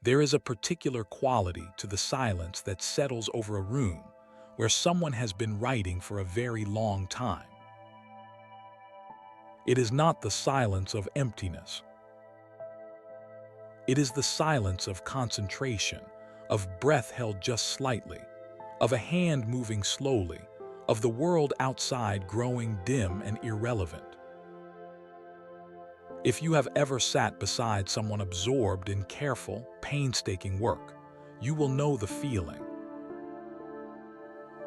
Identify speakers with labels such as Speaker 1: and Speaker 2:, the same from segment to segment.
Speaker 1: There is a particular quality to the silence that settles over a room where someone has been writing for a very long time. It is not the silence of emptiness. It is the silence of concentration, of breath held just slightly, of a hand moving slowly, of the world outside growing dim and irrelevant. If you have ever sat beside someone absorbed in careful, painstaking work, you will know the feeling.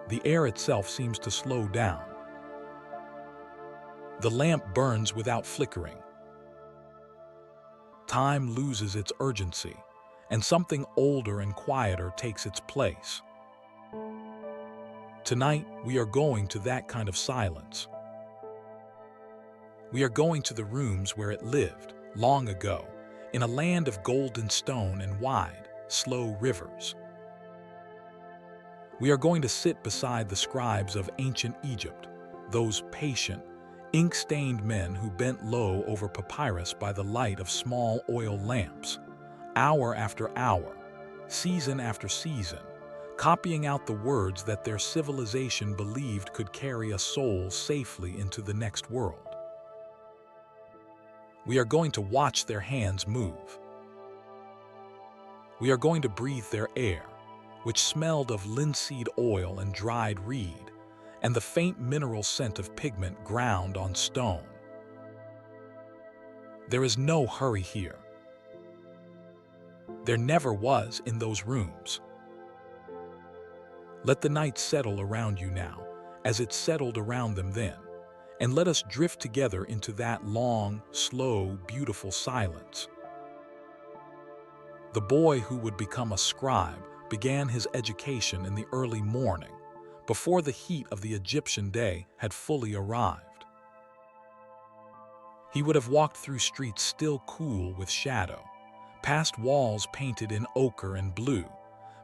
Speaker 1: The air itself seems to slow down. The lamp burns without flickering. Time loses its urgency, and something older and quieter takes its place. Tonight, we are going to that kind of silence. We are going to the rooms where it lived, long ago, in a land of golden stone and wide, slow rivers. We are going to sit beside the scribes of ancient Egypt, those patient, ink-stained men who bent low over papyrus by the light of small oil lamps, hour after hour, season after season, copying out the words that their civilization believed could carry a soul safely into the next world. We are going to watch their hands move. We are going to breathe their air, which smelled of linseed oil and dried reed, and the faint mineral scent of pigment ground on stone. There is no hurry here. There never was in those rooms. Let the night settle around you now, as it settled around them then, and let us drift together into that long, slow, beautiful silence. The boy who would become a scribe began his education in the early morning, before the heat of the Egyptian day had fully arrived. He would have walked through streets still cool with shadow, past walls painted in ochre and blue,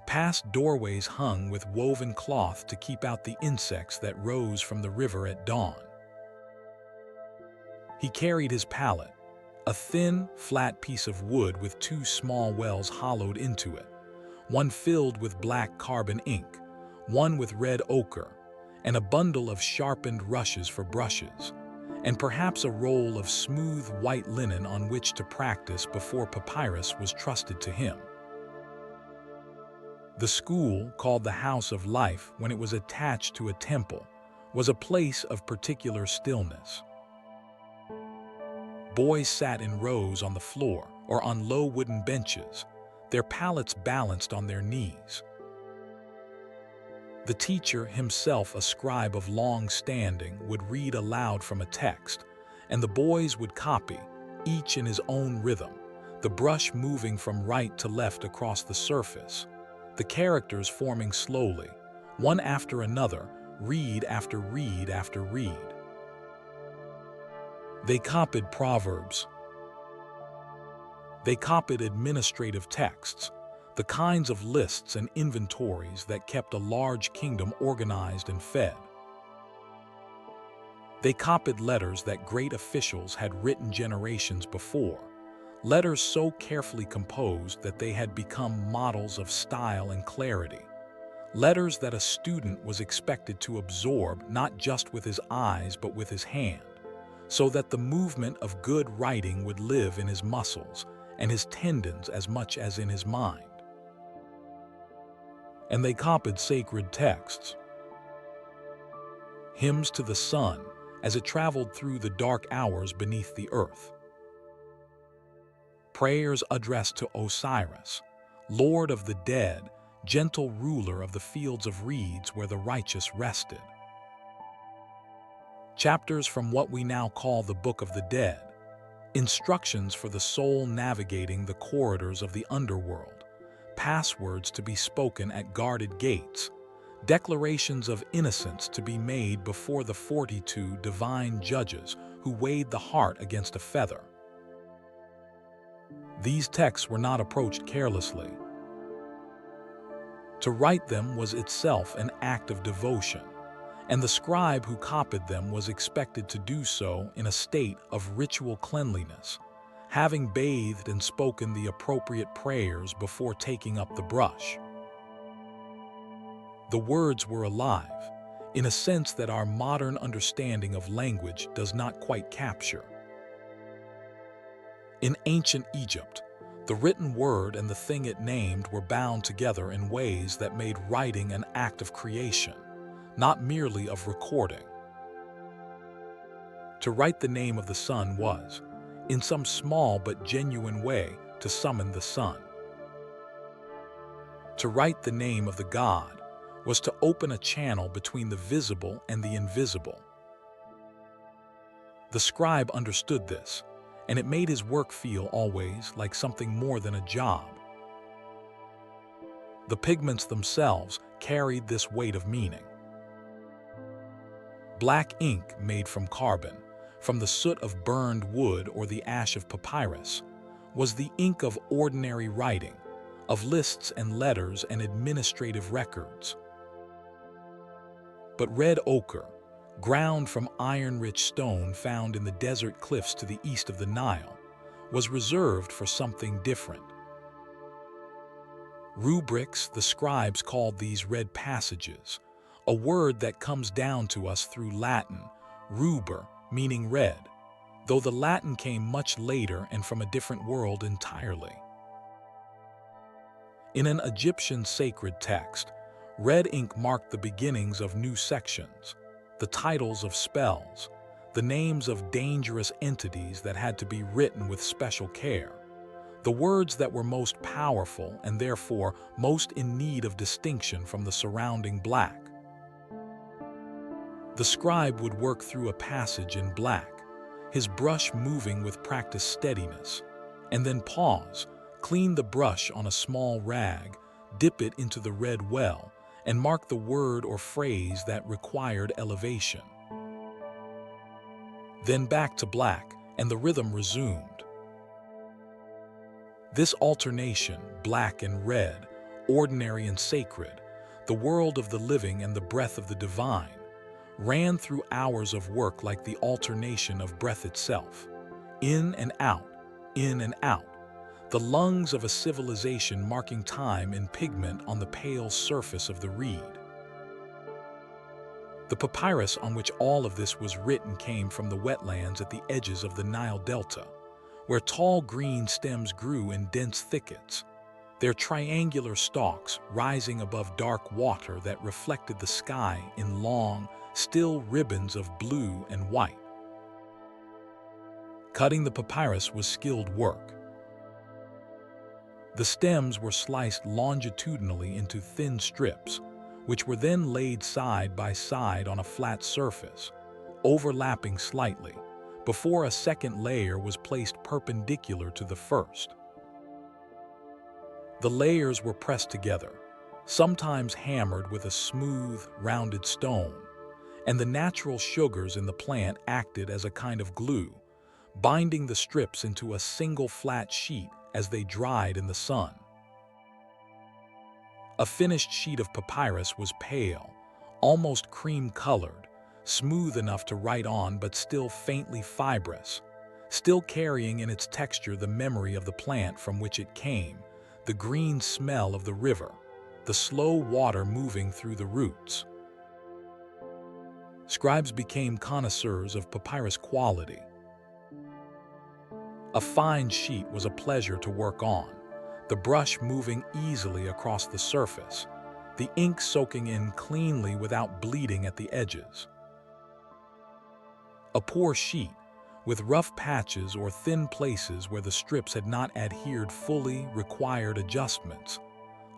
Speaker 1: past doorways hung with woven cloth to keep out the insects that rose from the river at dawn. He carried his palette, a thin, flat piece of wood with two small wells hollowed into it, one filled with black carbon ink, one with red ochre, and a bundle of sharpened rushes for brushes, and perhaps a roll of smooth white linen on which to practice before papyrus was trusted to him. The school, called the House of Life when it was attached to a temple, was a place of particular stillness. Boys sat in rows on the floor or on low wooden benches, their palettes balanced on their knees. The teacher, himself a scribe of long standing, would read aloud from a text, and the boys would copy, each in his own rhythm, the brush moving from right to left across the surface, the characters forming slowly, one after another, reed after reed after reed. They copied proverbs. They copied administrative texts, the kinds of lists and inventories that kept a large kingdom organized and fed. They copied letters that great officials had written generations before, letters so carefully composed that they had become models of style and clarity, letters that a student was expected to absorb not just with his eyes but with his hand, so that the movement of good writing would live in his muscles and his tendons as much as in his mind. And they copied sacred texts, hymns to the sun as it traveled through the dark hours beneath the earth, prayers addressed to Osiris, Lord of the dead, gentle ruler of the fields of reeds where the righteous rested. Chapters from what we now call the Book of the Dead, instructions for the soul navigating the corridors of the underworld, passwords to be spoken at guarded gates, declarations of innocence to be made before the 42 divine judges who weighed the heart against a feather. These texts were not approached carelessly. To write them was itself an act of devotion, and the scribe who copied them was expected to do so in a state of ritual cleanliness, having bathed and spoken the appropriate prayers before taking up the brush. The words were alive, in a sense that our modern understanding of language does not quite capture. In ancient Egypt, the written word and the thing it named were bound together in ways that made writing an act of creation, not merely of recording. To write the name of the sun was, in some small but genuine way, to summon the sun. To write the name of the god was to open a channel between the visible and the invisible. The scribe understood this, and it made his work feel always like something more than a job. The pigments themselves carried this weight of meaning. Black ink made from carbon, from the soot of burned wood or the ash of papyrus, was the ink of ordinary writing, of lists and letters and administrative records. But red ochre, ground from iron-rich stone found in the desert cliffs to the east of the Nile, was reserved for something different. Rubrics, the scribes called these red passages, a word that comes down to us through Latin, ruber, meaning red, though the Latin came much later and from a different world entirely. In an Egyptian sacred text, red ink marked the beginnings of new sections, the titles of spells, the names of dangerous entities that had to be written with special care, the words that were most powerful and therefore most in need of distinction from the surrounding black. The scribe would work through a passage in black, his brush moving with practiced steadiness, and then pause, clean the brush on a small rag, dip it into the red well, and mark the word or phrase that required elevation. Then back to black, and the rhythm resumed. This alternation, black and red, ordinary and sacred, the world of the living and the breath of the divine, ran through hours of work like the alternation of breath itself, in and out, the lungs of a civilization marking time in pigment on the pale surface of the reed. The papyrus on which all of this was written came from the wetlands at the edges of the Nile Delta, where tall green stems grew in dense thickets, their triangular stalks rising above dark water that reflected the sky in long, still ribbons of blue and white. Cutting the papyrus was skilled work. The stems were sliced longitudinally into thin strips, which were then laid side by side on a flat surface, overlapping slightly, before a second layer was placed perpendicular to the first. The layers were pressed together, sometimes hammered with a smooth, rounded stone, and the natural sugars in the plant acted as a kind of glue, binding the strips into a single flat sheet as they dried in the sun. A finished sheet of papyrus was pale, almost cream-colored, smooth enough to write on but still faintly fibrous, still carrying in its texture the memory of the plant from which it came, the green smell of the river, the slow water moving through the roots. Scribes became connoisseurs of papyrus quality. A fine sheet was a pleasure to work on, the brush moving easily across the surface, the ink soaking in cleanly without bleeding at the edges. A poor sheet, with rough patches or thin places where the strips had not adhered fully, required adjustments.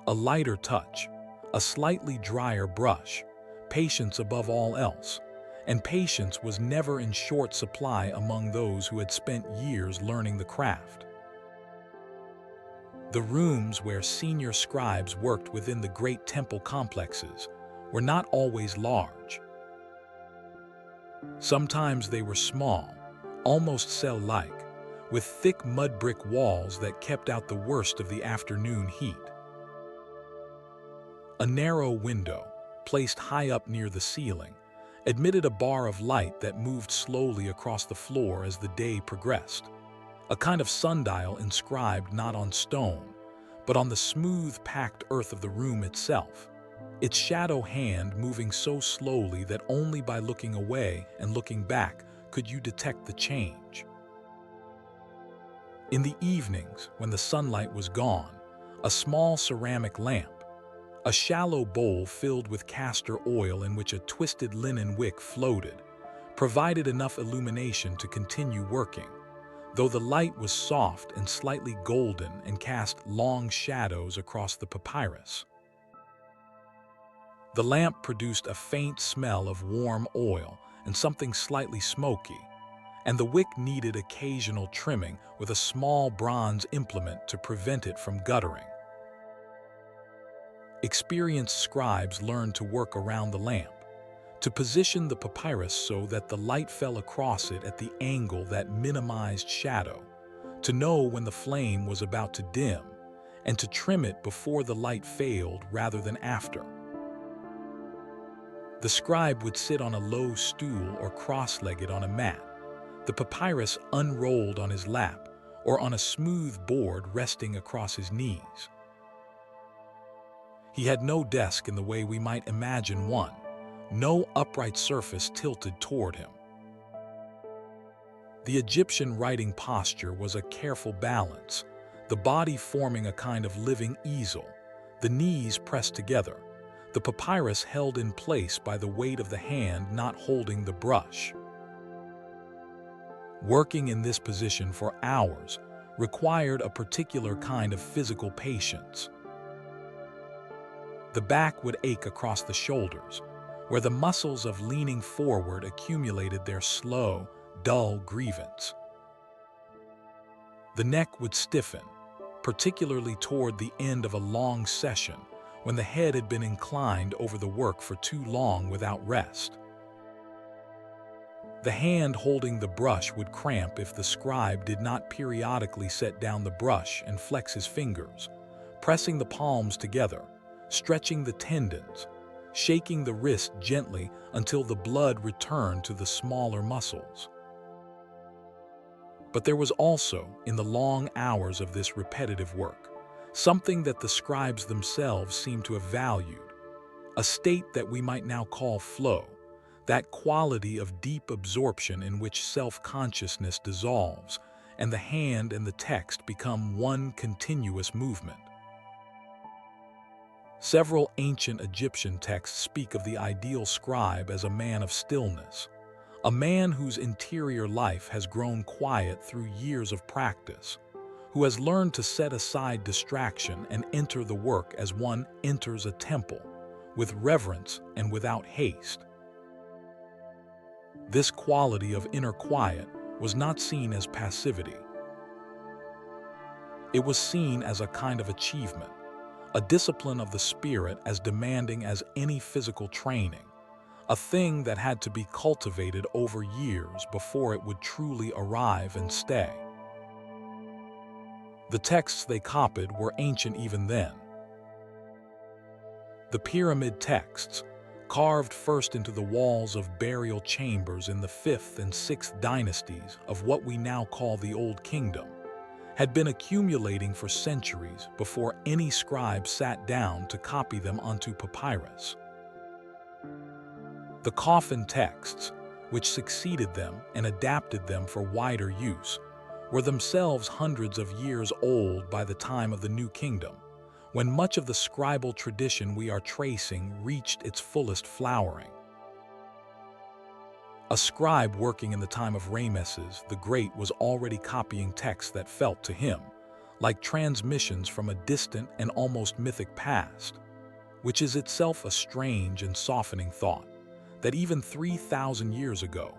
Speaker 1: A lighter touch, a slightly drier brush, patience above all else, and patience was never in short supply among those who had spent years learning the craft. The rooms where senior scribes worked within the great temple complexes were not always large. Sometimes they were small, almost cell-like, with thick mud brick walls that kept out the worst of the afternoon heat. A narrow window, placed high up near the ceiling, admitted a bar of light that moved slowly across the floor as the day progressed, a kind of sundial inscribed not on stone, but on the smooth, packed earth of the room itself, its shadow hand moving so slowly that only by looking away and looking back could you detect the change. In the evenings, when the sunlight was gone, a small ceramic lamp, a shallow bowl filled with castor oil in which a twisted linen wick floated, provided enough illumination to continue working, though the light was soft and slightly golden and cast long shadows across the papyrus. The lamp produced a faint smell of warm oil and something slightly smoky, and the wick needed occasional trimming with a small bronze implement to prevent it from guttering. Experienced scribes learned to work around the lamp, to position the papyrus so that the light fell across it at the angle that minimized shadow, to know when the flame was about to dim, and to trim it before the light failed rather than after. The scribe would sit on a low stool or cross-legged on a mat, the papyrus unrolled on his lap or on a smooth board resting across his knees. He had no desk in the way we might imagine one, no upright surface tilted toward him. The Egyptian writing posture was a careful balance, the body forming a kind of living easel, the knees pressed together, the papyrus held in place by the weight of the hand not holding the brush. Working in this position for hours required a particular kind of physical patience. The back would ache across the shoulders, where the muscles of leaning forward accumulated their slow, dull grievance. The neck would stiffen, particularly toward the end of a long session, when the head had been inclined over the work for too long without rest. The hand holding the brush would cramp if the scribe did not periodically set down the brush and flex his fingers, pressing the palms together, stretching the tendons, shaking the wrist gently until the blood returned to the smaller muscles. But there was also, in the long hours of this repetitive work, something that the scribes themselves seemed to have valued, a state that we might now call flow, that quality of deep absorption in which self-consciousness dissolves and the hand and the text become one continuous movement. Several ancient Egyptian texts speak of the ideal scribe as a man of stillness, a man whose interior life has grown quiet through years of practice, who has learned to set aside distraction and enter the work as one enters a temple, with reverence and without haste. This quality of inner quiet was not seen as passivity. It was seen as a kind of achievement, a discipline of the spirit as demanding as any physical training, a thing that had to be cultivated over years before it would truly arrive and stay. The texts they copied were ancient even then. The pyramid texts, carved first into the walls of burial chambers in the 5th and 6th dynasties of what we now call the Old Kingdom, had been accumulating for centuries before any scribe sat down to copy them onto papyrus. The coffin texts, which succeeded them and adapted them for wider use, were themselves hundreds of years old by the time of the New Kingdom, when much of the scribal tradition we are tracing reached its fullest flowering. A scribe working in the time of Rameses the Great was already copying texts that felt to him like transmissions from a distant and almost mythic past, which is itself a strange and softening thought, that even 3,000 years ago,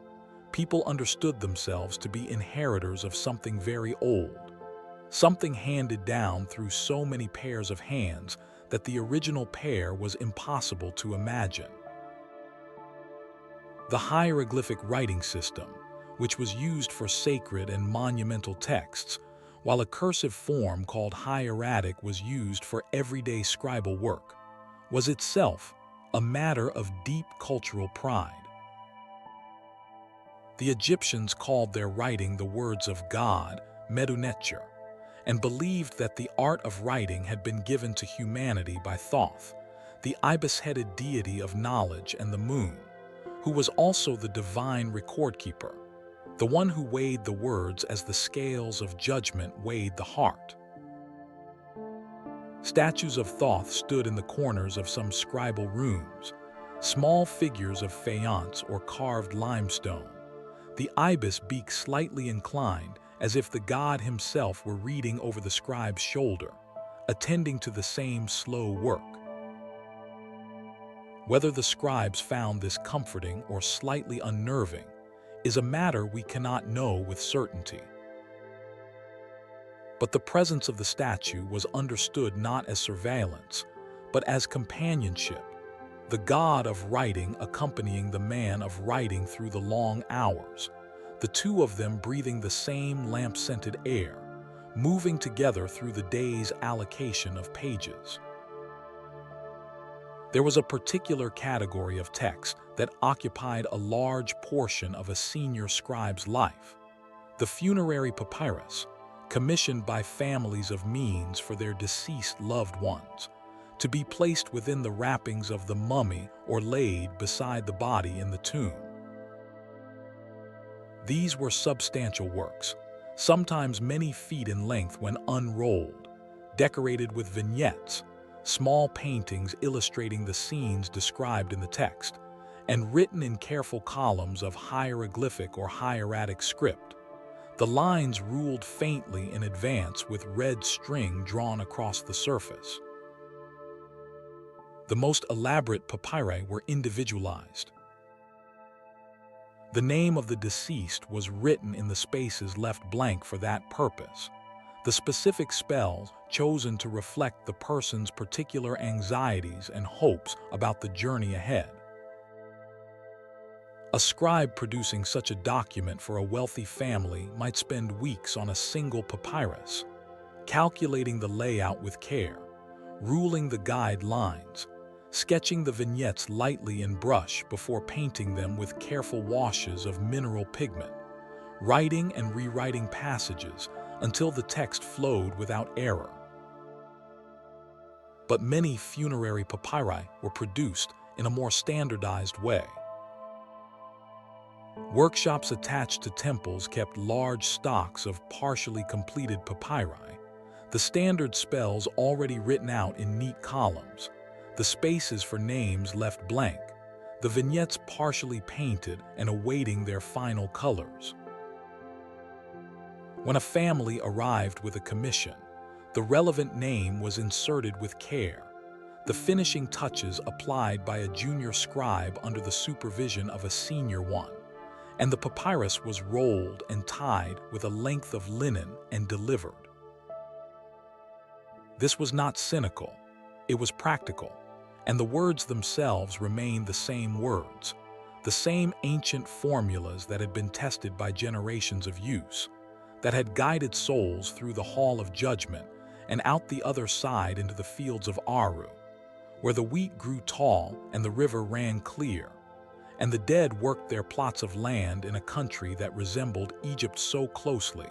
Speaker 1: people understood themselves to be inheritors of something very old, something handed down through so many pairs of hands that the original pair was impossible to imagine. The hieroglyphic writing system, which was used for sacred and monumental texts, while a cursive form called hieratic was used for everyday scribal work, was itself a matter of deep cultural pride. The Egyptians called their writing the words of God, Meditative, and believed that the art of writing had been given to humanity by Thoth, the ibis-headed deity of knowledge and the moon, who was also the divine record-keeper, the one who weighed the words as the scales of judgment weighed the heart. Statues of Thoth stood in the corners of some scribal rooms, small figures of faience or carved limestone, the ibis beak slightly inclined as if the god himself were reading over the scribe's shoulder, attending to the same slow work. Whether the scribes found this comforting or slightly unnerving is a matter we cannot know with certainty. But the presence of the statue was understood not as surveillance, but as companionship, the god of writing accompanying the man of writing through the long hours, the two of them breathing the same lamp-scented air, moving together through the day's allocation of pages. There was a particular category of text that occupied a large portion of a senior scribe's life, the funerary papyrus, commissioned by families of means for their deceased loved ones, to be placed within the wrappings of the mummy or laid beside the body in the tomb. These were substantial works, sometimes many feet in length when unrolled, decorated with vignettes, small paintings illustrating the scenes described in the text, and written in careful columns of hieroglyphic or hieratic script. The lines ruled faintly in advance with red string drawn across the surface. The most elaborate papyri were individualized. The name of the deceased was written in the spaces left blank for that purpose, the specific spells chosen to reflect the person's particular anxieties and hopes about the journey ahead. A scribe producing such a document for a wealthy family might spend weeks on a single papyrus, calculating the layout with care, ruling the guide lines, sketching the vignettes lightly in brush before painting them with careful washes of mineral pigment, writing and rewriting passages until the text flowed without error. But many funerary papyri were produced in a more standardized way. Workshops attached to temples kept large stocks of partially completed papyri, the standard spells already written out in neat columns, the spaces for names left blank, the vignettes partially painted and awaiting their final colors. When a family arrived with a commission, the relevant name was inserted with care, the finishing touches applied by a junior scribe under the supervision of a senior one, and the papyrus was rolled and tied with a length of linen and delivered. This was not cynical, it was practical, and the words themselves remained the same words, the same ancient formulas that had been tested by generations of use, that had guided souls through the hall of judgment and out the other side into the fields of Aru, where the wheat grew tall and the river ran clear, and the dead worked their plots of land in a country that resembled Egypt so closely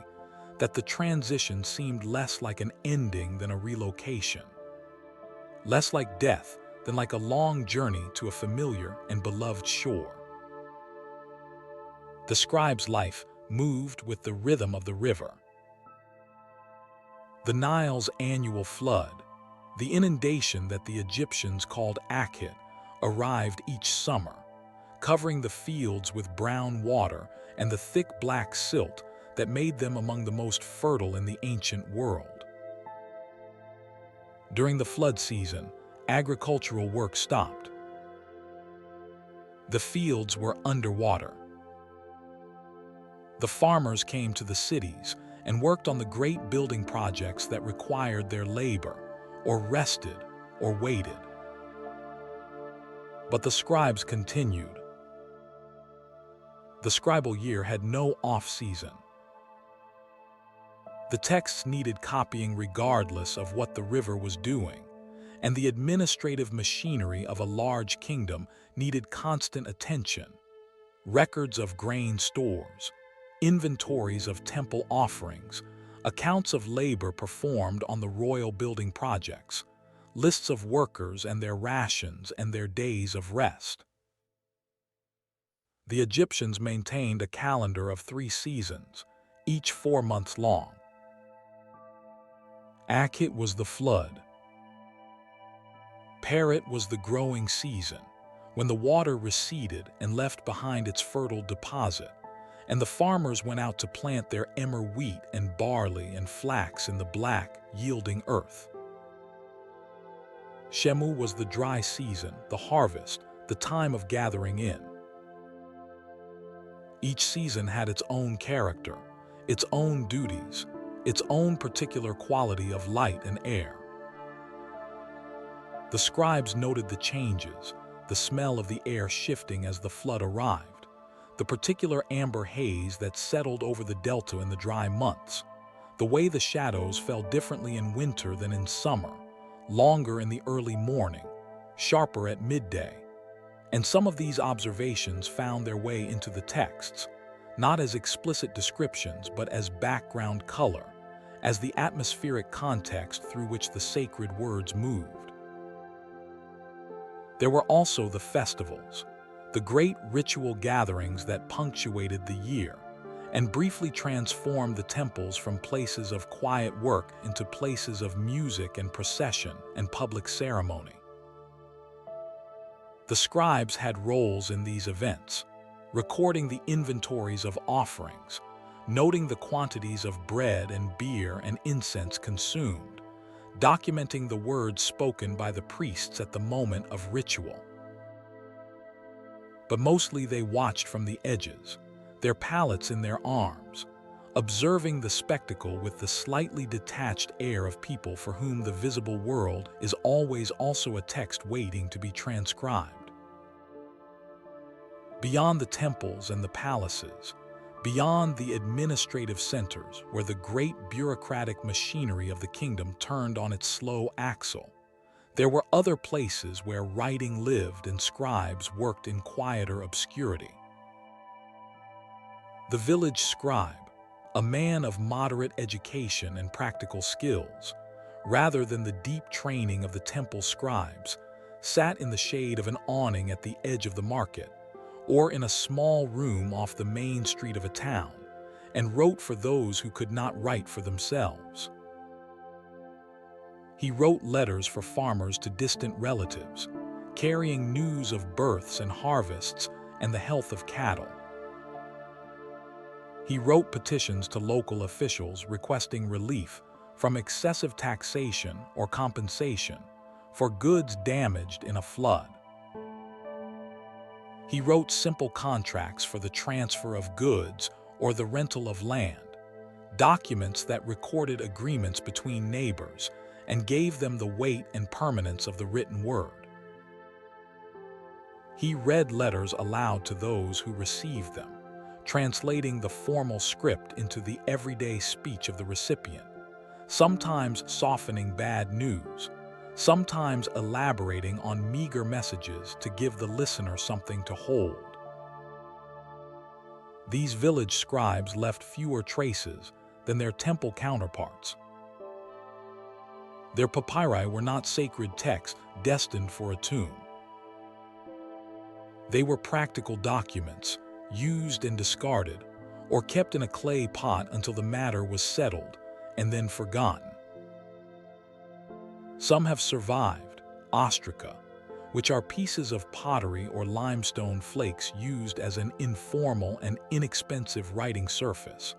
Speaker 1: that the transition seemed less like an ending than a relocation, less like death than like a long journey to a familiar and beloved shore. The scribe's life moved with the rhythm of the river. The Nile's annual flood, the inundation that the Egyptians called Akhit, arrived each summer, covering the fields with brown water and the thick black silt that made them among the most fertile in the ancient world. During the flood season, agricultural work stopped. The fields were underwater. The farmers came to the cities and worked on the great building projects that required their labor, or rested, or waited. But the scribes continued. The scribal year had no off-season. The texts needed copying regardless of what the river was doing, and the administrative machinery of a large kingdom needed constant attention. Records of grain stores, inventories of temple offerings, accounts of labor performed on the royal building projects, lists of workers and their rations and their days of rest. The Egyptians maintained a calendar of 3 seasons, each 4 months long. Akhet was the flood. Perit was the growing season, when the water receded and left behind its fertile deposit, and the farmers went out to plant their emmer wheat and barley and flax in the black, yielding earth. Shemu was the dry season, the harvest, the time of gathering in. Each season had its own character, its own duties, its own particular quality of light and air. The scribes noted the changes, the smell of the air shifting as the flood arrived, the particular amber haze that settled over the delta in the dry months, the way the shadows fell differently in winter than in summer, longer in the early morning, sharper at midday. And some of these observations found their way into the texts, not as explicit descriptions but as background color, as the atmospheric context through which the sacred words moved. There were also the festivals, the great ritual gatherings that punctuated the year and briefly transformed the temples from places of quiet work into places of music and procession and public ceremony. The scribes had roles in these events, recording the inventories of offerings, noting the quantities of bread and beer and incense consumed, documenting the words spoken by the priests at the moment of ritual. But mostly they watched from the edges, their palettes in their arms, observing the spectacle with the slightly detached air of people for whom the visible world is always also a text waiting to be transcribed. Beyond the temples and the palaces, beyond the administrative centers where the great bureaucratic machinery of the kingdom turned on its slow axle, there were other places where writing lived and scribes worked in quieter obscurity. The village scribe, a man of moderate education and practical skills, rather than the deep training of the temple scribes, sat in the shade of an awning at the edge of the market, or in a small room off the main street of a town, and wrote for those who could not write for themselves. He wrote letters for farmers to distant relatives, carrying news of births and harvests and the health of cattle. He wrote petitions to local officials requesting relief from excessive taxation or compensation for goods damaged in a flood. He wrote simple contracts for the transfer of goods or the rental of land, documents that recorded agreements between neighbors and gave them the weight and permanence of the written word. He read letters aloud to those who received them, translating the formal script into the everyday speech of the recipient, sometimes softening bad news, sometimes elaborating on meager messages to give the listener something to hold. These village scribes left fewer traces than their temple counterparts. Their papyri were not sacred texts destined for a tomb. They were practical documents, used and discarded, or kept in a clay pot until the matter was settled and then forgotten. Some have survived, ostraca, which are pieces of pottery or limestone flakes used as an informal and inexpensive writing surface,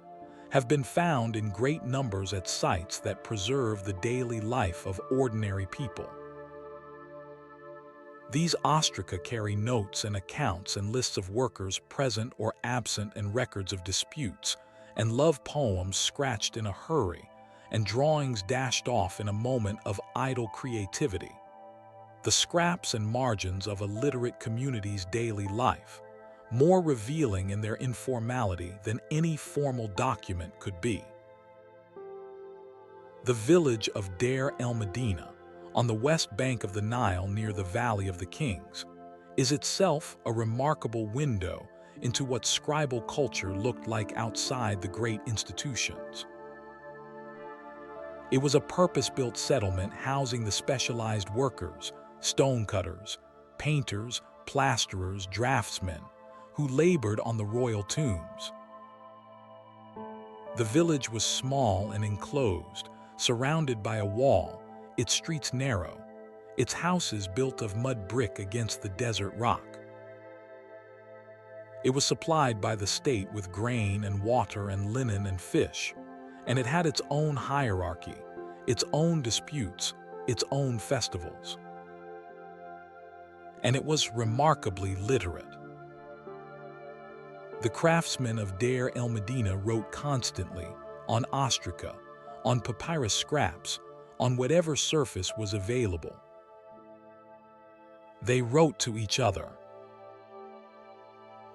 Speaker 1: have been found in great numbers at sites that preserve the daily life of ordinary people. These ostraca carry notes and accounts and lists of workers present or absent and records of disputes, and love poems scratched in a hurry, and drawings dashed off in a moment of idle creativity. The scraps and margins of a literate community's daily life, more revealing in their informality than any formal document could be. The village of Deir el-Medina, on the west bank of the Nile near the Valley of the Kings, is itself a remarkable window into what scribal culture looked like outside the great institutions. It was a purpose-built settlement housing the specialized workers, stonecutters, painters, plasterers, draftsmen, who labored on the royal tombs. The village was small and enclosed, surrounded by a wall, its streets narrow, its houses built of mud brick against the desert rock. It was supplied by the state with grain and water and linen and fish, and it had its own hierarchy, its own disputes, its own festivals. And it was remarkably literate. The craftsmen of Deir el-Medina wrote constantly, on ostraca, on papyrus scraps, on whatever surface was available. They wrote to each other.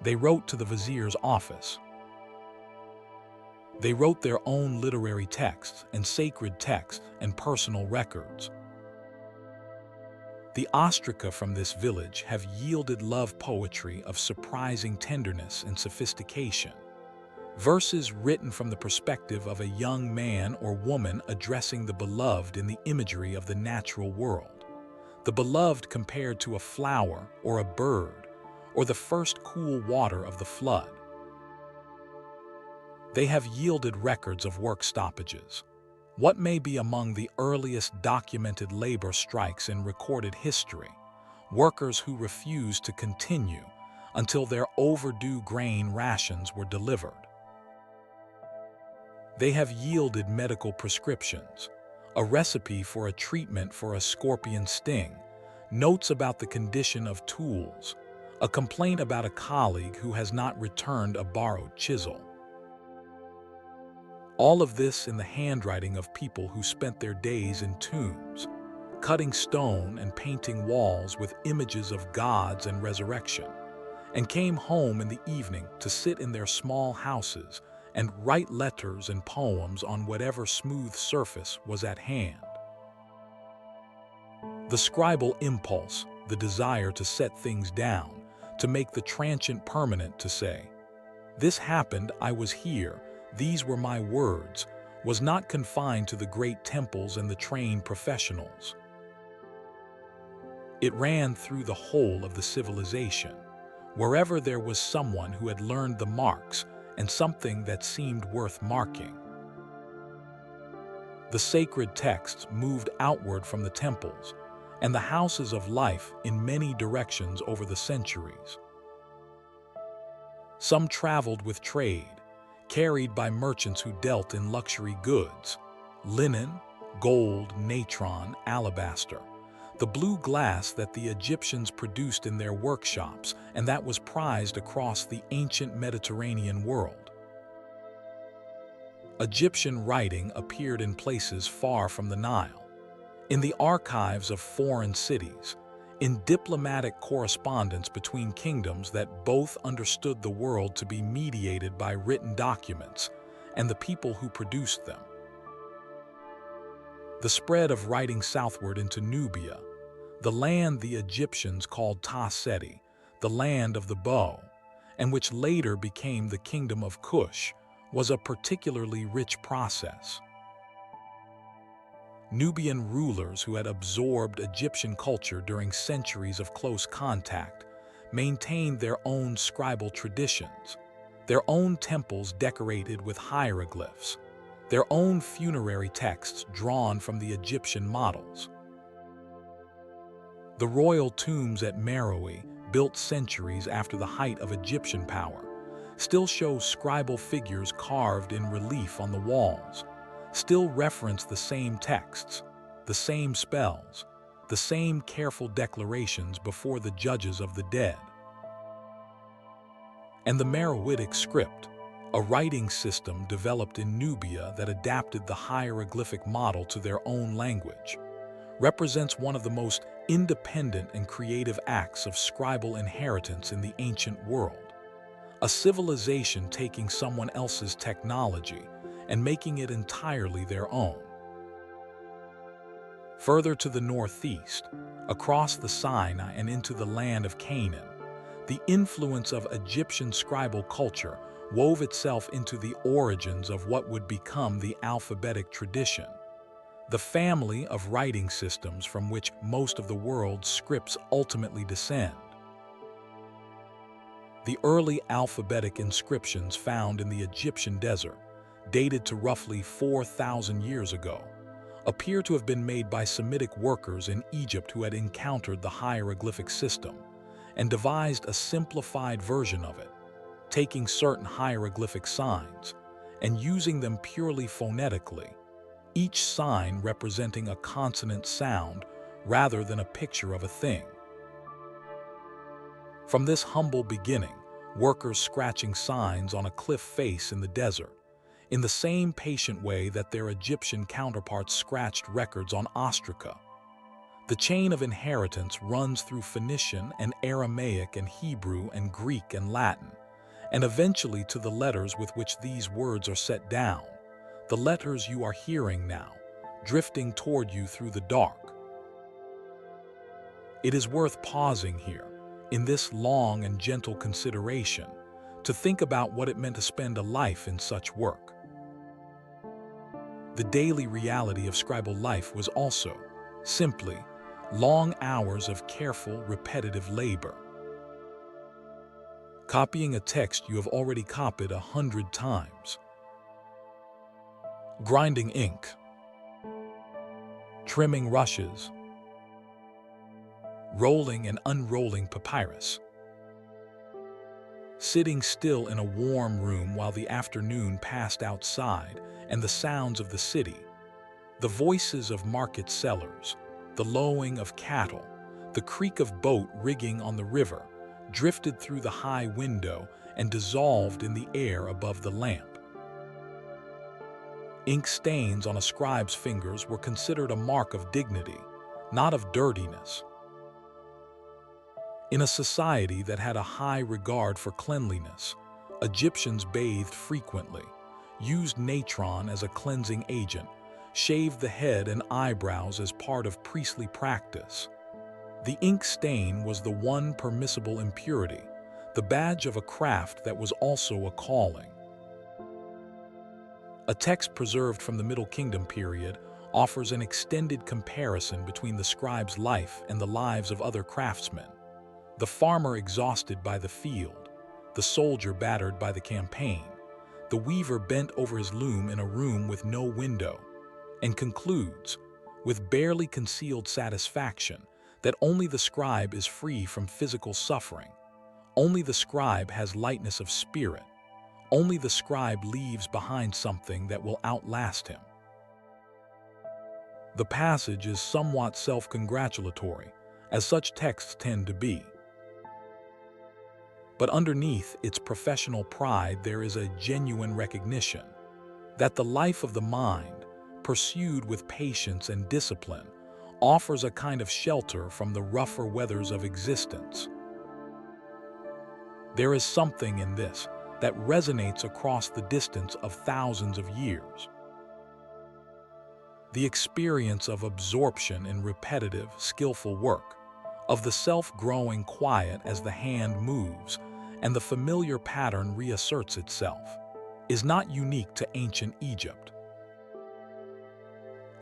Speaker 1: They wrote to the vizier's office. They wrote their own literary texts and sacred texts and personal records. The ostraca from this village have yielded love poetry of surprising tenderness and sophistication. Verses written from the perspective of a young man or woman addressing the beloved in the imagery of the natural world. The beloved compared to a flower or a bird, or the first cool water of the flood. They have yielded records of work stoppages. What may be among the earliest documented labor strikes in recorded history, workers who refused to continue until their overdue grain rations were delivered. They have yielded medical prescriptions, a recipe for a treatment for a scorpion sting, notes about the condition of tools, a complaint about a colleague who has not returned a borrowed chisel. All of this in the handwriting of people who spent their days in tombs, cutting stone and painting walls with images of gods and resurrection, and came home in the evening to sit in their small houses and write letters and poems on whatever smooth surface was at hand. The scribal impulse, the desire to set things down, to make the transient permanent, to say, "This happened, I was here, these were my words," was not confined to the great temples and the trained professionals. It ran through the whole of the civilization, wherever there was someone who had learned the marks and something that seemed worth marking. The sacred texts moved outward from the temples and the houses of life in many directions over the centuries. Some traveled with trade, carried by merchants who dealt in luxury goods, linen, gold, natron, alabaster, the blue glass that the Egyptians produced in their workshops and that was prized across the ancient Mediterranean world. Egyptian writing appeared in places far from the Nile, in the archives of foreign cities, in diplomatic correspondence between kingdoms that both understood the world to be mediated by written documents and the people who produced them. The spread of writing southward into Nubia, the land the Egyptians called Ta-Seti, the land of the bow, and which later became the kingdom of Kush, was a particularly rich process. Nubian rulers who had absorbed Egyptian culture during centuries of close contact maintained their own scribal traditions, their own temples decorated with hieroglyphs, their own funerary texts drawn from the Egyptian models. The royal tombs at Meroe, built centuries after the height of Egyptian power, still show scribal figures carved in relief on the walls, still reference the same texts, the same spells, the same careful declarations before the judges of the dead. And the Meroitic script, a writing system developed in Nubia that adapted the hieroglyphic model to their own language, represents one of the most independent and creative acts of scribal inheritance in the ancient world. A civilization taking someone else's technology and making it entirely their own. Further to the northeast, across the Sinai and into the land of Canaan, the influence of Egyptian scribal culture wove itself into the origins of what would become the alphabetic tradition. the family of writing systems from which most of the world's scripts ultimately descend. The early alphabetic inscriptions found in the Egyptian desert, dated to roughly 4,000 years ago, appear to have been made by Semitic workers in Egypt who had encountered the hieroglyphic system and devised a simplified version of it, taking certain hieroglyphic signs and using them purely phonetically, each sign representing a consonant sound rather than a picture of a thing. From this humble beginning, workers scratching signs on a cliff face in the desert, in the same patient way that their Egyptian counterparts scratched records on ostraca. The chain of inheritance runs through Phoenician and Aramaic and Hebrew and Greek and Latin, and eventually to the letters with which these words are set down, the letters you are hearing now, drifting toward you through the dark. It is worth pausing here, in this long and gentle consideration, to think about what it meant to spend a life in such work. The daily reality of scribal life was also, simply, long hours of careful, repetitive labor. Copying a text you have already copied 100 times. Grinding ink. Trimming rushes. Rolling and unrolling papyrus. Sitting still in a warm room while the afternoon passed outside and the sounds of the city, the voices of market sellers, the lowing of cattle, the creak of boat rigging on the river, drifted through the high window and dissolved in the air above the lamp. Ink stains on a scribe's fingers were considered a mark of dignity, not of dirtiness. In a society that had a high regard for cleanliness, Egyptians bathed frequently, used natron as a cleansing agent, shaved the head and eyebrows as part of priestly practice. The ink stain was the one permissible impurity, the badge of a craft that was also a calling. A text preserved from the Middle Kingdom period offers an extended comparison between the scribe's life and the lives of other craftsmen. The farmer exhausted by the field, the soldier battered by the campaign, the weaver bent over his loom in a room with no window, and concludes, with barely concealed satisfaction, that only the scribe is free from physical suffering, only the scribe has lightness of spirit, only the scribe leaves behind something that will outlast him. The passage is somewhat self-congratulatory, as such texts tend to be. But underneath its professional pride there is a genuine recognition that the life of the mind, pursued with patience and discipline, offers a kind of shelter from the rougher weathers of existence. There is something in this that resonates across the distance of thousands of years. The experience of absorption in repetitive, skillful work, of the self-growing quiet as the hand moves and the familiar pattern reasserts itself, is not unique to ancient Egypt.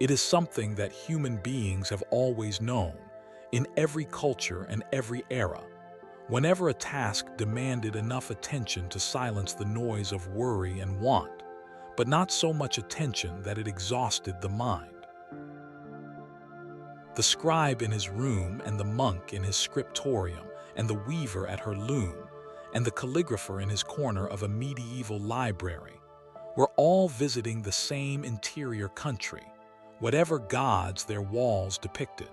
Speaker 1: It is something that human beings have always known, in every culture and every era, whenever a task demanded enough attention to silence the noise of worry and want, but not so much attention that it exhausted the mind. The scribe in his room and the monk in his scriptorium and the weaver at her loom and the calligrapher in his corner of a medieval library were all visiting the same interior country, whatever gods their walls depicted.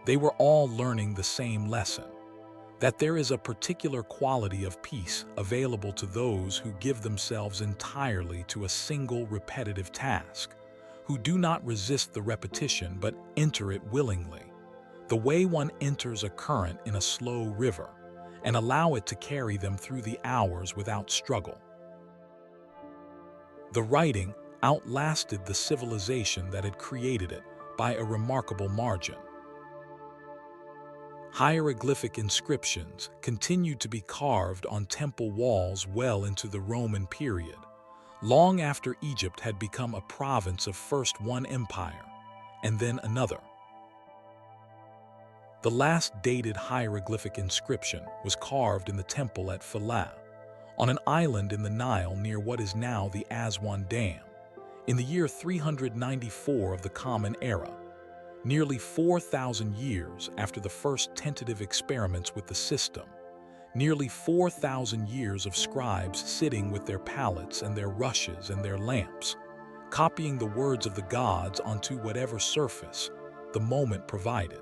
Speaker 1: They were all learning the same lesson, that there is a particular quality of peace available to those who give themselves entirely to a single repetitive task, who do not resist the repetition but enter it willingly, the way one enters a current in a slow river, and allow it to carry them through the hours without struggle. The writing outlasted the civilization that had created it by a remarkable margin. Hieroglyphic inscriptions continued to be carved on temple walls well into the Roman period, long after Egypt had become a province of first one empire and then another. The last dated hieroglyphic inscription was carved in the temple at Philae, on an island in the Nile near what is now the Aswan Dam, in the year 394 of the Common Era, nearly 4,000 years after the first tentative experiments with the system, nearly 4,000 years of scribes sitting with their palettes and their rushes and their lamps, copying the words of the gods onto whatever surface the moment provided.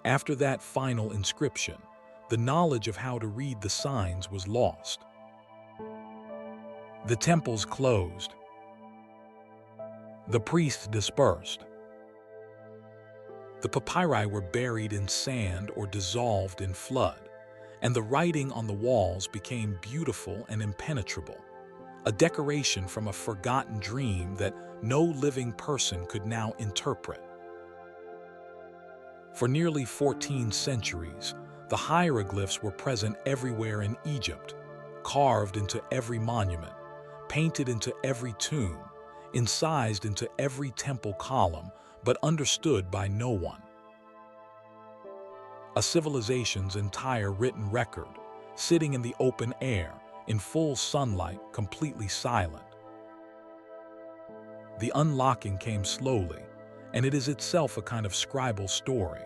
Speaker 1: After that final inscription, the knowledge of how to read the signs was lost. The temples closed. The priests dispersed. The papyri were buried in sand or dissolved in flood, and the writing on the walls became beautiful and impenetrable, a decoration from a forgotten dream that no living person could now interpret. For nearly 14 centuries, the hieroglyphs were present everywhere in Egypt, carved into every monument, painted into every tomb, incised into every temple column, but understood by no one. A civilization's entire written record, sitting in the open air, in full sunlight, completely silent. The unlocking came slowly, and it is itself a kind of scribal story.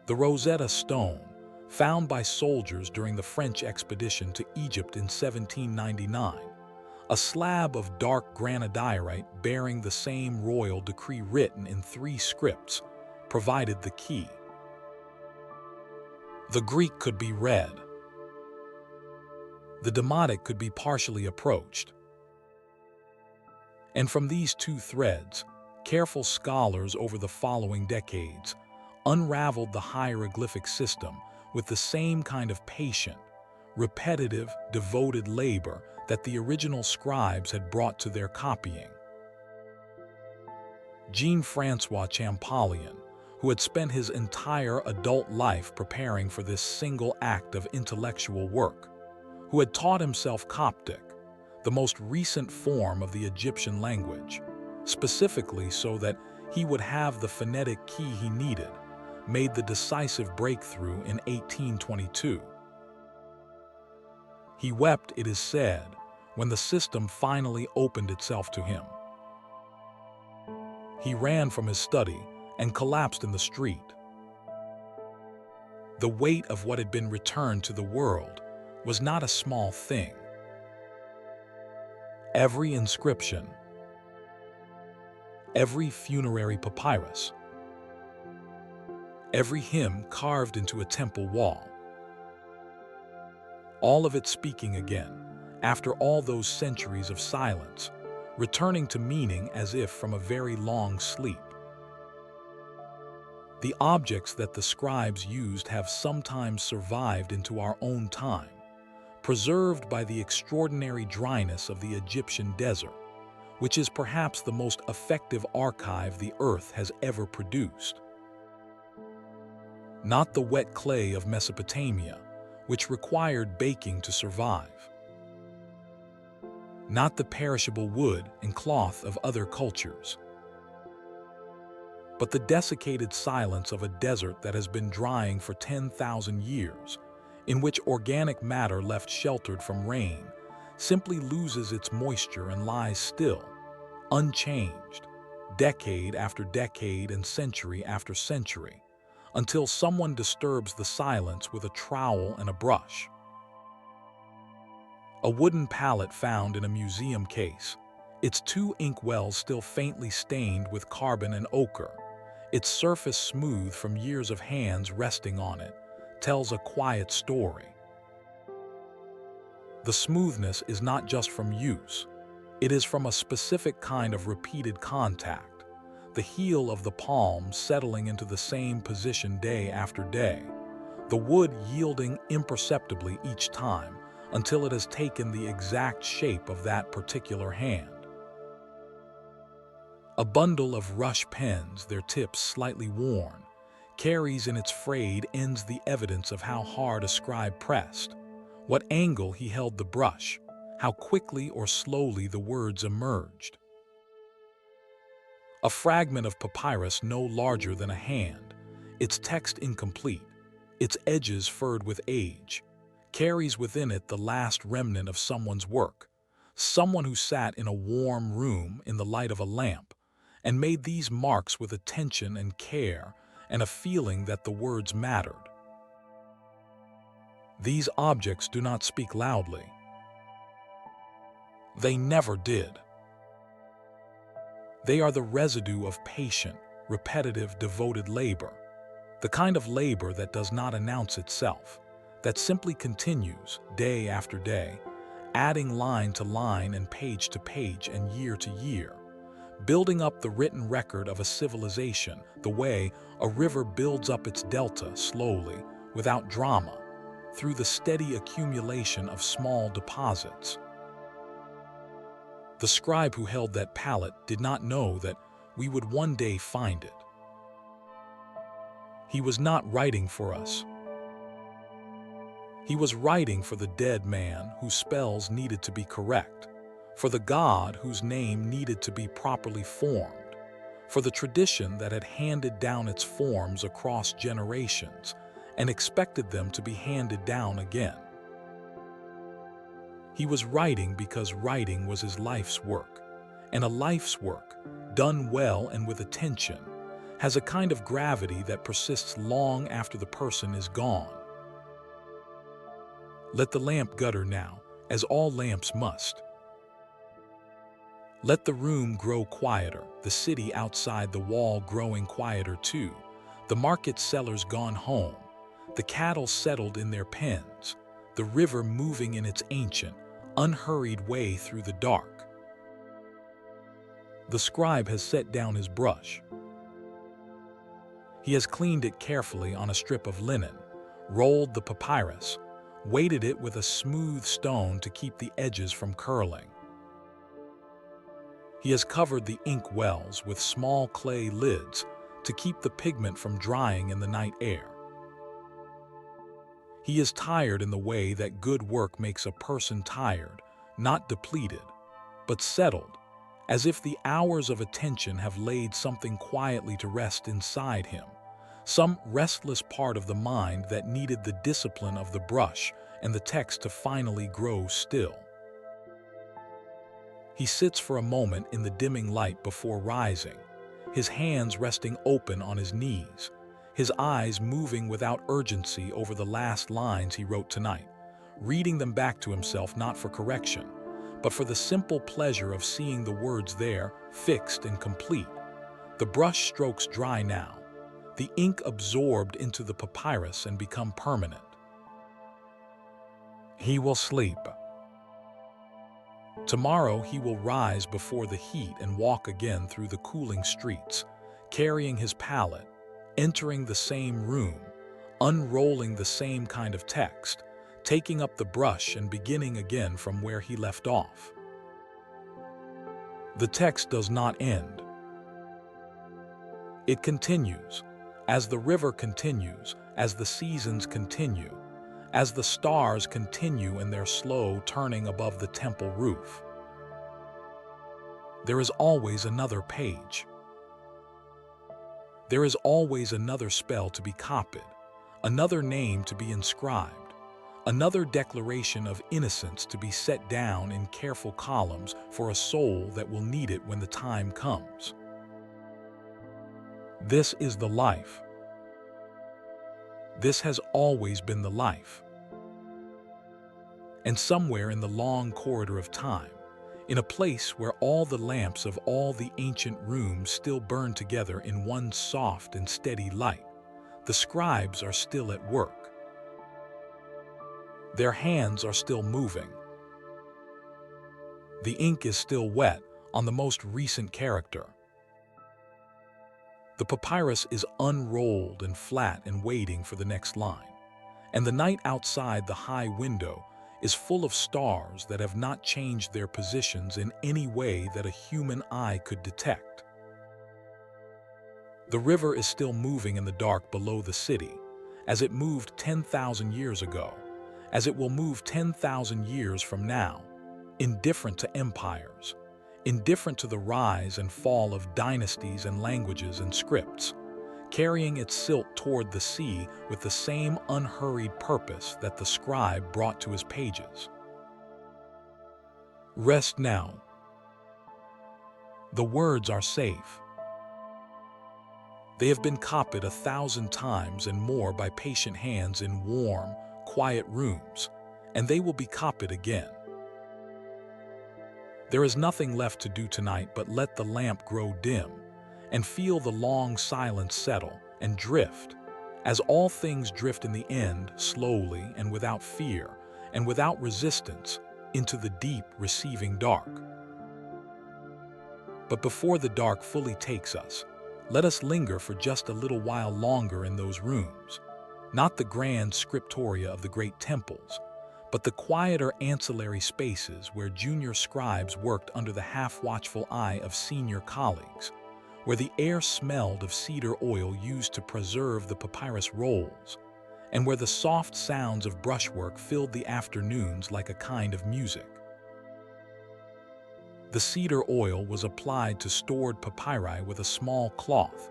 Speaker 1: The Rosetta Stone, found by soldiers during the French expedition to Egypt in 1799, a slab of dark granodiorite bearing the same royal decree written in 3 scripts, provided the key. The Greek could be read. The Demotic could be partially approached. And from these 2 threads, careful scholars over the following decades unraveled the hieroglyphic system with the same kind of patient, repetitive, devoted labor that the original scribes had brought to their copying. Jean-Francois Champollion, who had spent his entire adult life preparing for this single act of intellectual work, who had taught himself Coptic, the most recent form of the Egyptian language, specifically so that he would have the phonetic key he needed, made the decisive breakthrough in 1822. He wept, it is said, when the system finally opened itself to him. He ran from his study and collapsed in the street. The weight of what had been returned to the world was not a small thing. Every inscription, every funerary papyrus, every hymn carved into a temple wall, all of it speaking again, after all those centuries of silence, returning to meaning as if from a very long sleep. The objects that the scribes used have sometimes survived into our own time, preserved by the extraordinary dryness of the Egyptian desert, which is perhaps the most effective archive the earth has ever produced. Not the wet clay of Mesopotamia, which required baking to survive. Not the perishable wood and cloth of other cultures, but the desiccated silence of a desert that has been drying for 10,000 years, in which organic matter left sheltered from rain simply loses its moisture and lies still, unchanged, decade after decade and century after century, until someone disturbs the silence with a trowel and a brush. A wooden palette found in a museum case, its 2 inkwells still faintly stained with carbon and ochre, its surface smooth from years of hands resting on it, tells a quiet story. The smoothness is not just from use, it is from a specific kind of repeated contact, the heel of the palm settling into the same position day after day, the wood yielding imperceptibly each time until it has taken the exact shape of that particular hand. A bundle of rush pens, their tips slightly worn, carries in its frayed ends the evidence of how hard a scribe pressed, what angle he held the brush, how quickly or slowly the words emerged. A fragment of papyrus no larger than a hand, its text incomplete, its edges furred with age, carries within it the last remnant of someone's work, someone who sat in a warm room in the light of a lamp and made these marks with attention and care and a feeling that the words mattered. These objects do not speak loudly. They never did. They are the residue of patient, repetitive, devoted labor, the kind of labor that does not announce itself, that simply continues day after day, adding line to line and page to page and year to year, building up the written record of a civilization the way a river builds up its delta slowly, without drama, through the steady accumulation of small deposits. The scribe who held that pallet did not know that we would one day find it. He was not writing for us. He was writing for the dead man whose spells needed to be correct, for the God whose name needed to be properly formed, for the tradition that had handed down its forms across generations and expected them to be handed down again. He was writing because writing was his life's work, and a life's work, done well and with attention, has a kind of gravity that persists long after the person is gone. Let the lamp gutter now, as all lamps must. Let the room grow quieter, the city outside the wall growing quieter too, the market sellers gone home, the cattle settled in their pens, the river moving in its ancient, unhurried way through the dark. The scribe has set down his brush. He has cleaned it carefully on a strip of linen, rolled the papyrus, weighted it with a smooth stone to keep the edges from curling. He has covered the ink wells with small clay lids to keep the pigment from drying in the night air. He is tired in the way that good work makes a person tired, not depleted, but settled, as if the hours of attention have laid something quietly to rest inside him, some restless part of the mind that needed the discipline of the brush and the text to finally grow still. He sits for a moment in the dimming light before rising, his hands resting open on his knees, his eyes moving without urgency over the last lines he wrote tonight, reading them back to himself not for correction, but for the simple pleasure of seeing the words there, fixed and complete. The brush strokes dry now, the ink absorbed into the papyrus and become permanent. He will sleep. Tomorrow he will rise before the heat and walk again through the cooling streets, carrying his palette, entering the same room, unrolling the same kind of text, taking up the brush and beginning again from where he left off. The text does not end. It continues, as the river continues, as the seasons continue, as the stars continue in their slow turning above the temple roof. There is always another page. There is always another spell to be copied, another name to be inscribed, another declaration of innocence to be set down in careful columns for a soul that will need it when the time comes. This is the life. This has always been the life. And somewhere in the long corridor of time, in a place where all the lamps of all the ancient rooms still burn together in one soft and steady light, the scribes are still at work. Their hands are still moving. The ink is still wet on the most recent character. The papyrus is unrolled and flat and waiting for the next line, and the night outside the high window is full of stars that have not changed their positions in any way that a human eye could detect. The river is still moving in the dark below the city, as it moved 10,000 years ago, as it will move 10,000 years from now, indifferent to empires, indifferent to the rise and fall of dynasties and languages and scripts, carrying its silt toward the sea with the same unhurried purpose that the scribe brought to his pages. Rest now. The words are safe. They have been copied 1,000 times and more by patient hands in warm, quiet rooms, and they will be copied again. There is nothing left to do tonight but let the lamp grow dim and feel the long silence settle and drift, as all things drift in the end, slowly and without fear and without resistance, into the deep, receiving dark. But before the dark fully takes us, let us linger for just a little while longer in those rooms, not the grand scriptoria of the great temples, but the quieter ancillary spaces where junior scribes worked under the half-watchful eye of senior colleagues, where the air smelled of cedar oil used to preserve the papyrus rolls, and where the soft sounds of brushwork filled the afternoons like a kind of music. The cedar oil was applied to stored papyri with a small cloth,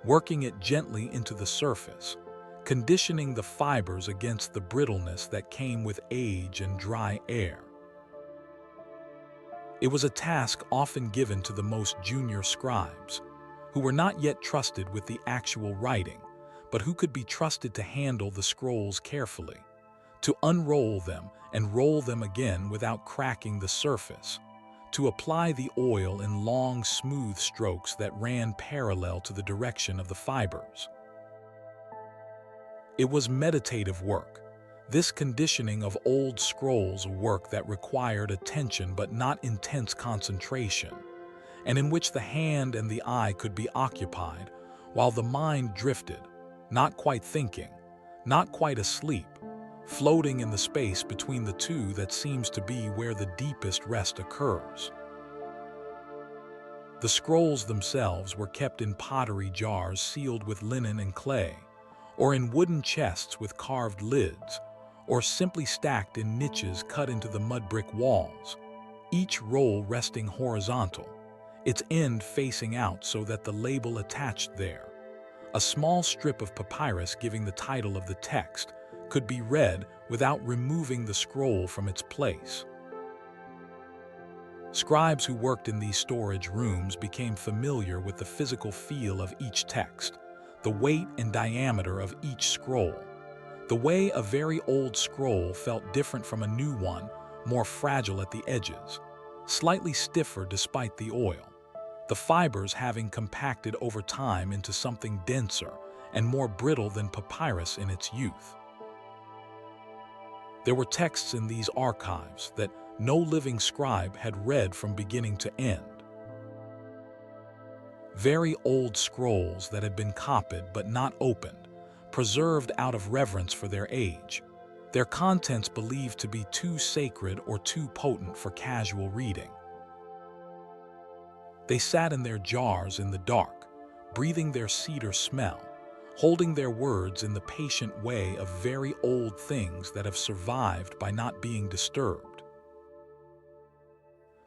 Speaker 1: working it gently into the surface, conditioning the fibers against the brittleness that came with age and dry air. It was a task often given to the most junior scribes, who were not yet trusted with the actual writing, but who could be trusted to handle the scrolls carefully, to unroll them and roll them again without cracking the surface, to apply the oil in long, smooth strokes that ran parallel to the direction of the fibers. It was meditative work, this conditioning of old scrolls, work that required attention but not intense concentration, and in which the hand and the eye could be occupied while the mind drifted, not quite thinking, not quite asleep, floating in the space between the two that seems to be where the deepest rest occurs. The scrolls themselves were kept in pottery jars sealed with linen and clay, or in wooden chests with carved lids, or simply stacked in niches cut into the mud brick walls, each roll resting horizontal, its end facing out so that the label attached there, a small strip of papyrus giving the title of the text, could be read without removing the scroll from its place. Scribes who worked in these storage rooms became familiar with the physical feel of each text, the weight and diameter of each scroll, the way a very old scroll felt different from a new one, more fragile at the edges, slightly stiffer despite the oil, the fibers having compacted over time into something denser and more brittle than papyrus in its youth. There were texts in these archives that no living scribe had read from beginning to end. Very old scrolls that had been copied but not opened, preserved out of reverence for their age, their contents believed to be too sacred or too potent for casual reading. They sat in their jars in the dark, breathing their cedar smell, holding their words in the patient way of very old things that have survived by not being disturbed.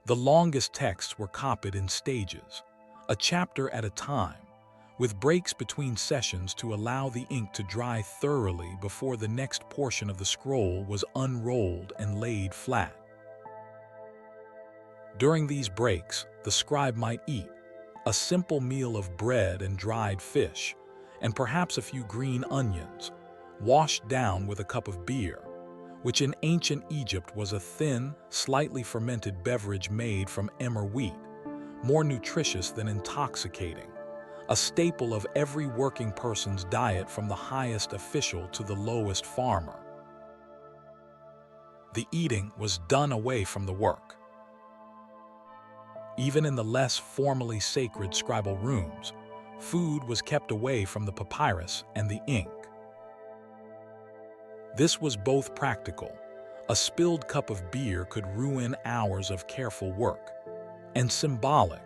Speaker 1: The longest texts were copied in stages, a chapter at a time, with breaks between sessions to allow the ink to dry thoroughly before the next portion of the scroll was unrolled and laid flat. During these breaks, the scribe might eat a simple meal of bread and dried fish, and perhaps a few green onions, washed down with a cup of beer, which in ancient Egypt was a thin, slightly fermented beverage made from emmer wheat, more nutritious than intoxicating, a staple of every working person's diet from the highest official to the lowest farmer. The eating was done away from the work. Even in the less formally sacred scribal rooms, food was kept away from the papyrus and the ink. This was both practical, a spilled cup of beer could ruin hours of careful work, and symbolic,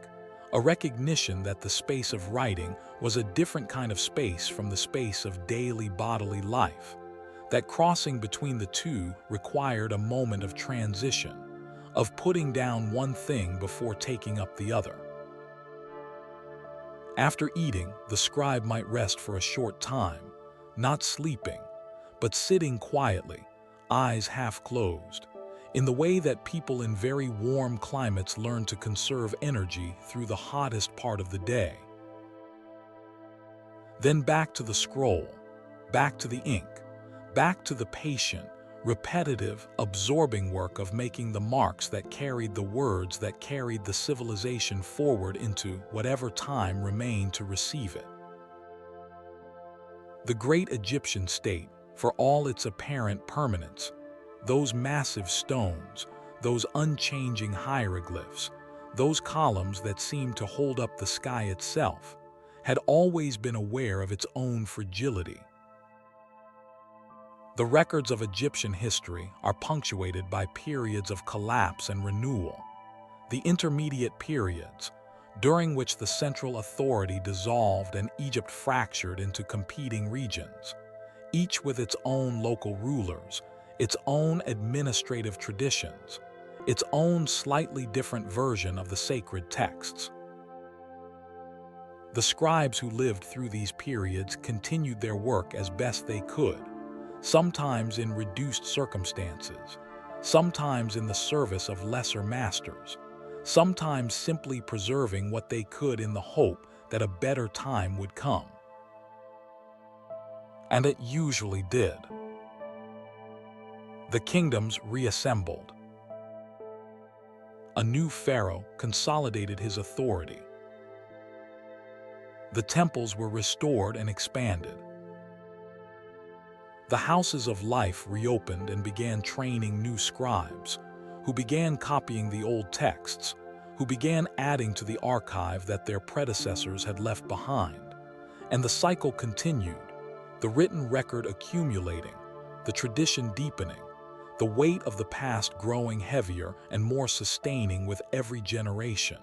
Speaker 1: a recognition that the space of writing was a different kind of space from the space of daily bodily life, that crossing between the two required a moment of transition, of putting down one thing before taking up the other. After eating, the scribe might rest for a short time, not sleeping, but sitting quietly, eyes half closed, in the way that people in very warm climates learn to conserve energy through the hottest part of the day. Then back to the scroll, back to the ink, back to the patient, repetitive, absorbing work of making the marks that carried the words that carried the civilization forward into whatever time remained to receive it. The great Egyptian state, for all its apparent permanence, those massive stones, those unchanging hieroglyphs, those columns that seemed to hold up the sky itself, had always been aware of its own fragility. The records of Egyptian history are punctuated by periods of collapse and renewal, the intermediate periods, during which the central authority dissolved and Egypt fractured into competing regions, each with its own local rulers, its own administrative traditions, its own slightly different version of the sacred texts. The scribes who lived through these periods continued their work as best they could, sometimes in reduced circumstances, sometimes in the service of lesser masters, sometimes simply preserving what they could in the hope that a better time would come. And it usually did. The kingdoms reassembled. A new pharaoh consolidated his authority. The temples were restored and expanded. The houses of life reopened and began training new scribes, who began copying the old texts, who began adding to the archive that their predecessors had left behind. And the cycle continued, the written record accumulating, the tradition deepening, the weight of the past growing heavier and more sustaining with every generation.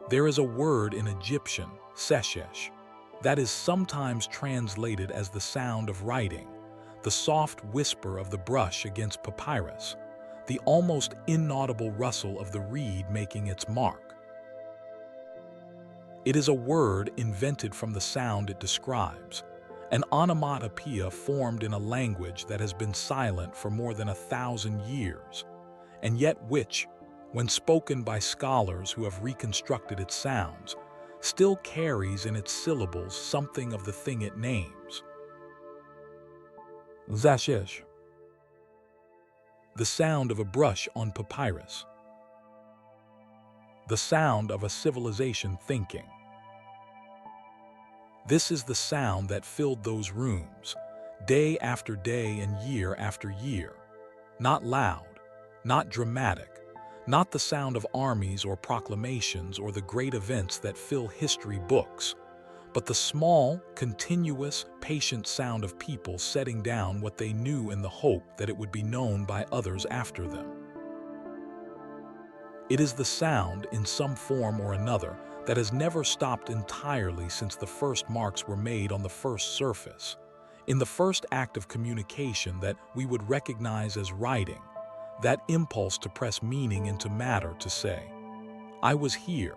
Speaker 1: There is a word in Egyptian, seshesh, that is sometimes translated as the sound of writing, the soft whisper of the brush against papyrus, the almost inaudible rustle of the reed making its mark. It is a word invented from the sound it describes, an onomatopoeia formed in a language that has been silent for more than 1,000 years, and yet which, when spoken by scholars who have reconstructed its sounds, still carries in its syllables something of the thing it names. Zashish. The sound of a brush on papyrus. The sound of a civilization thinking. This is the sound that filled those rooms, day after day and year after year. Not loud, not dramatic, not the sound of armies or proclamations or the great events that fill history books, but the small, continuous, patient sound of people setting down what they knew in the hope that it would be known by others after them. It is the sound, in some form or another, that has never stopped entirely since the first marks were made on the first surface, in the first act of communication that we would recognize as writing, that impulse to press meaning into matter, to say, I was here,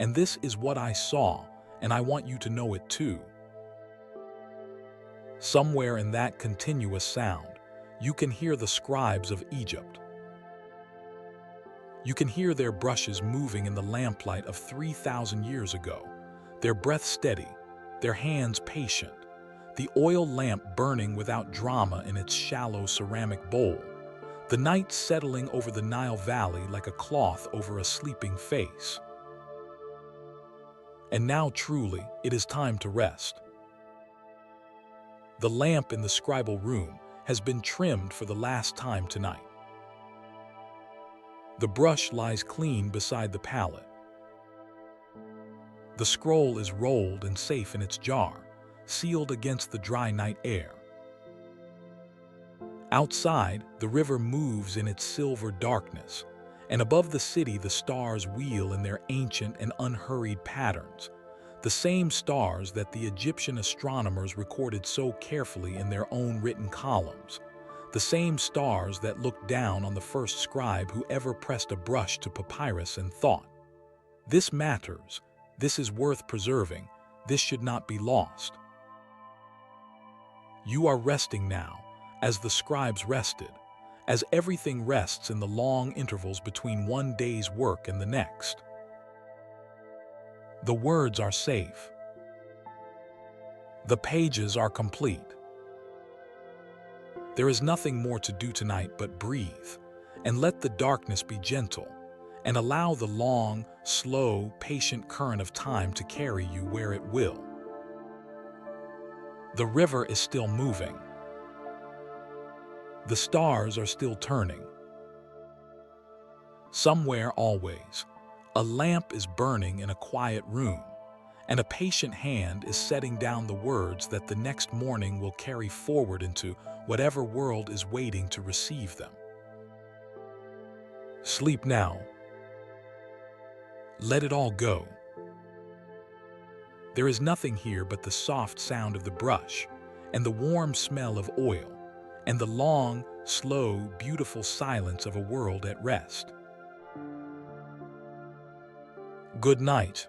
Speaker 1: and this is what I saw, and I want you to know it too. Somewhere in that continuous sound, you can hear the scribes of Egypt. You can hear their brushes moving in the lamplight of 3,000 years ago, their breath steady, their hands patient, the oil lamp burning without drama in its shallow ceramic bowl, the night settling over the Nile Valley like a cloth over a sleeping face. And now truly, it is time to rest. The lamp in the scribal room has been trimmed for the last time tonight. The brush lies clean beside the palette. The scroll is rolled and safe in its jar, sealed against the dry night air. Outside, the river moves in its silver darkness, and above the city the stars wheel in their ancient and unhurried patterns, the same stars that the Egyptian astronomers recorded so carefully in their own written columns, the same stars that looked down on the first scribe who ever pressed a brush to papyrus and thought, "This matters, this is worth preserving, this should not be lost." You are resting now, as the scribes rested, as everything rests in the long intervals between one day's work and the next. The words are safe. The pages are complete. There is nothing more to do tonight but breathe, and let the darkness be gentle, and allow the long, slow, patient current of time to carry you where it will. The river is still moving. The stars are still turning. Somewhere always, a lamp is burning in a quiet room, and a patient hand is setting down the words that the next morning will carry forward into whatever world is waiting to receive them. Sleep now. Let it all go. There is nothing here but the soft sound of the brush, and the warm smell of oil, and the long, slow, beautiful silence of a world at rest. Good night.